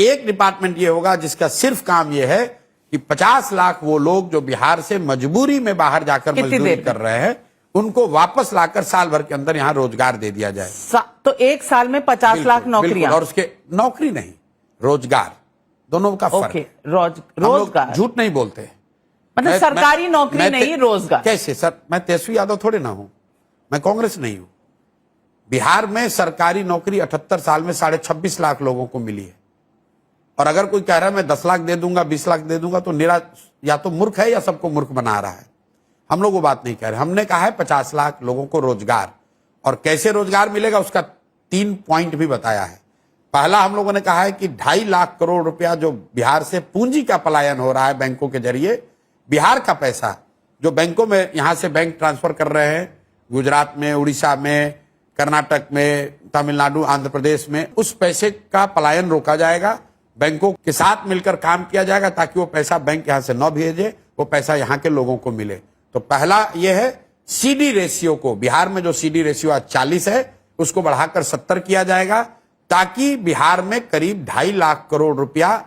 एक डिपार्टमेंट ये होगा जिसका सिर्फ काम ये है कि 50 लाख वो लोग जो बिहार से मजबूरी में बाहर जाकर मजदूरी कर रहे हैं, उनको वापस लाकर साल भर के अंदर यहाँ रोजगार दे दिया जाए। तो एक साल में 50 लाख नौकरियां, और उसके नौकरी नहीं, रोजगार, दोनों का फर्क है। रोजगार, झूठ नहीं बोलते, मतलब सरकारी नौकरी नहीं, रोजगार। कैसे सर, मैं तेजस्वी यादव थोड़े ना हूं, मैं कांग्रेस नहीं हूं। बिहार में सरकारी नौकरी 78 साल में 26.5 लाख लोगों को मिली है। और अगर कोई कह रहा है मैं 10 लाख दे दूंगा, 20 लाख दे दूंगा, तो निरा या तो मूर्ख है या सबको मूर्ख बना रहा है। हम लोग वो बात नहीं कह रहे, हमने कहा है 50 लाख लोगों को रोजगार। और कैसे रोजगार मिलेगा उसका 3 पॉइंट भी बताया है। पहला, हम लोगों ने कहा है कि 2.5 लाख करोड़ रुपया जो बिहार से पूंजी का पलायन हो रहा है बैंकों के जरिए, बिहार का पैसा जो बैंकों में यहां से बैंक ट्रांसफर कर रहे हैं, गुजरात में, उड़ीसा में, कर्नाटक में, तमिलनाडु, आंध्र प्रदेश में, उस पैसे का पलायन रोका जाएगा। बैंकों के साथ मिलकर काम किया जाएगा ताकि वो पैसा बैंक यहां से न भेजे, वो पैसा यहां के लोगों को मिले। तो पहला ये है सीडी रेशियो को, बिहार में जो सीडी रेशियो आज 40 है उसको बढ़ाकर 70 किया जाएगा, ताकि बिहार में करीब 2.5 लाख करोड़ रुपया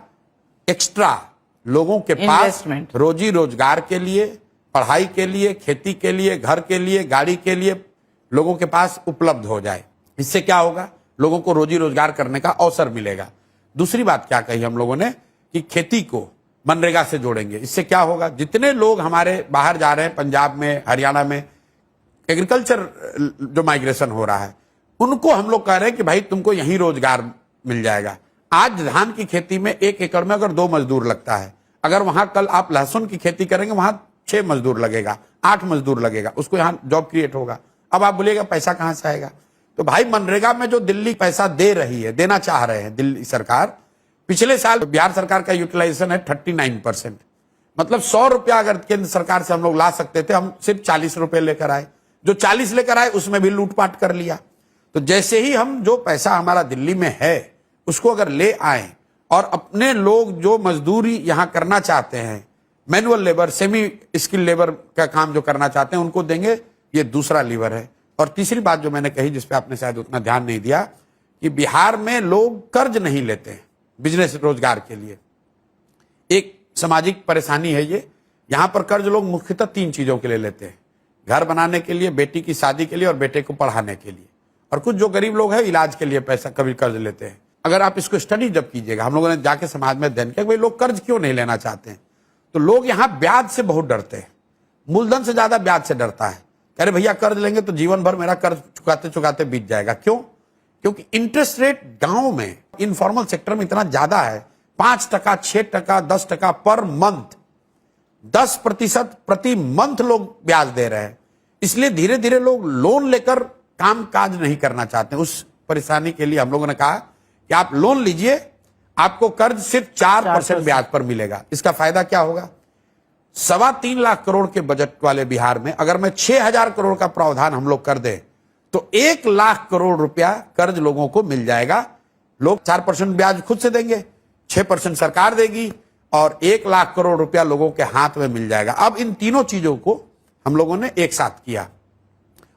एक्स्ट्रा लोगों के पास रोजी रोजगार के लिए, पढ़ाई के लिए, खेती के लिए, घर के लिए, गाड़ी के लिए लोगों के पास उपलब्ध हो जाए। इससे क्या होगा, लोगों को रोजी रोजगार करने का अवसर मिलेगा। दूसरी बात क्या कही हम लोगों ने कि खेती को मनरेगा से जोड़ेंगे। इससे क्या होगा, जितने लोग हमारे बाहर जा रहे हैं, पंजाब में, हरियाणा में, एग्रीकल्चर जो माइग्रेशन हो रहा है, उनको हम लोग कह रहे हैं कि भाई तुमको यहीं रोजगार मिल जाएगा। आज धान की खेती में 1 एकड़ में अगर 2 मजदूर लगता है, अगर वहां कल आप लहसुन की खेती करेंगे, वहां 6 मजदूर लगेगा, 8 मजदूर लगेगा, उसको यहाँ जॉब क्रिएट होगा। अब आप बोलिएगा पैसा कहां से आएगा, तो भाई मनरेगा में जो दिल्ली पैसा दे रही है, देना चाह रहे हैं दिल्ली सरकार, पिछले साल बिहार सरकार का यूटिलाइजेशन है 39%। मतलब 100 रुपया अगर केंद्र सरकार से हम लोग ला सकते थे, हम सिर्फ 40 रुपए लेकर आए। जो 40 लेकर आए उसमें भी लूटपाट कर लिया। तो जैसे ही हम जो पैसा हमारा दिल्ली में है उसको अगर ले आए और अपने लोग जो मजदूरी यहां करना चाहते हैं, manual labour, semi skill labour का काम जो करना चाहते हैं, उनको देंगे, ये दूसरा लीवर है। और तीसरी बात जो मैंने कही, जिसपे आपने शायद उतना ध्यान नहीं दिया, कि बिहार में लोग कर्ज नहीं लेते हैं बिजनेस रोजगार के लिए। एक सामाजिक परेशानी है ये। यहां पर कर्ज लोग मुख्यतः 3 चीजों के लिए लेते हैं, घर बनाने के लिए, बेटी की शादी के लिए और बेटे को पढ़ाने के लिए। और कुछ जो गरीब लोग हैं इलाज के लिए पैसा कभी कर्ज लेते हैं। अगर आप इसको स्टडी जब कीजिएगा, हम लोगों ने जाके समाज में अध्ययन किया भाई लोग कर्ज क्यों नहीं लेना चाहते हैं, तो लोग यहाँ ब्याज से बहुत डरते हैं, मूलधन से ज्यादा ब्याज से डरता है। कह रहे भैया कर्ज लेंगे तो जीवन भर मेरा कर्ज चुकाते चुकाते बीत जाएगा। क्यों? क्योंकि इंटरेस्ट रेट गांव में, इनफॉर्मल सेक्टर में इतना ज्यादा है, 5%, 6%, 10% पर मंथ, 10% प्रति मंथ लोग ब्याज दे रहे हैं। इसलिए धीरे धीरे लोग लोन लेकर काम काज नहीं करना चाहते। उस परेशानी के लिए हम लोगों ने कहा कि आप लोन लीजिए, आपको कर्ज सिर्फ 4% ब्याज पर मिलेगा। इसका फायदा क्या होगा, 3.25 लाख करोड़ के बजट वाले बिहार में अगर मैं 6,000 करोड़ का प्रावधान हम लोग कर दें तो 1 लाख करोड़ रुपया कर्ज लोगों को मिल जाएगा। लोग 4% ब्याज खुद से देंगे, 6% सरकार देगी और 1 लाख करोड़ रुपया लोगों के हाथ में मिल जाएगा। अब इन तीनों चीजों को हम लोगों ने एक साथ किया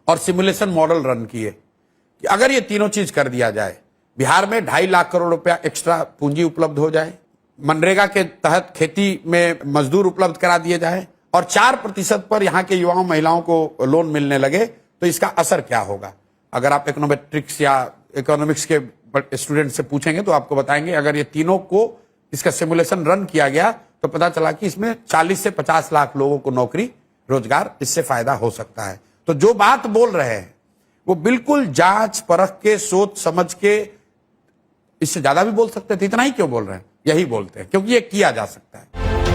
और सिमुलेशन मॉडल रन किए कि अगर ये तीनों चीज कर दिया जाए, बिहार में 2.5 लाख करोड़ रुपया एक्स्ट्रा पूंजी उपलब्ध हो जाए, मनरेगा के तहत खेती में मजदूर उपलब्ध करा दिए जाए और 4% पर यहाँ के युवाओं महिलाओं को लोन मिलने लगे, तो इसका असर क्या होगा। अगर आप इकोनोमेट्रिक्स या इकोनॉमिक्स के स्टूडेंट से पूछेंगे तो आपको बताएंगे, अगर ये तीनों को इसका सिमुलेशन रन किया गया तो पता चला कि इसमें 40 से 50 लाख लोगों को नौकरी रोजगार, इससे फायदा हो सकता है। तो जो बात बोल रहे हैं वो बिल्कुल जांच परख के, सोच समझ के, इससे ज्यादा भी बोल सकते थे, इतना ही क्यों बोल रहे हैं, यही बोलते हैं क्योंकि ये किया जा सकता है।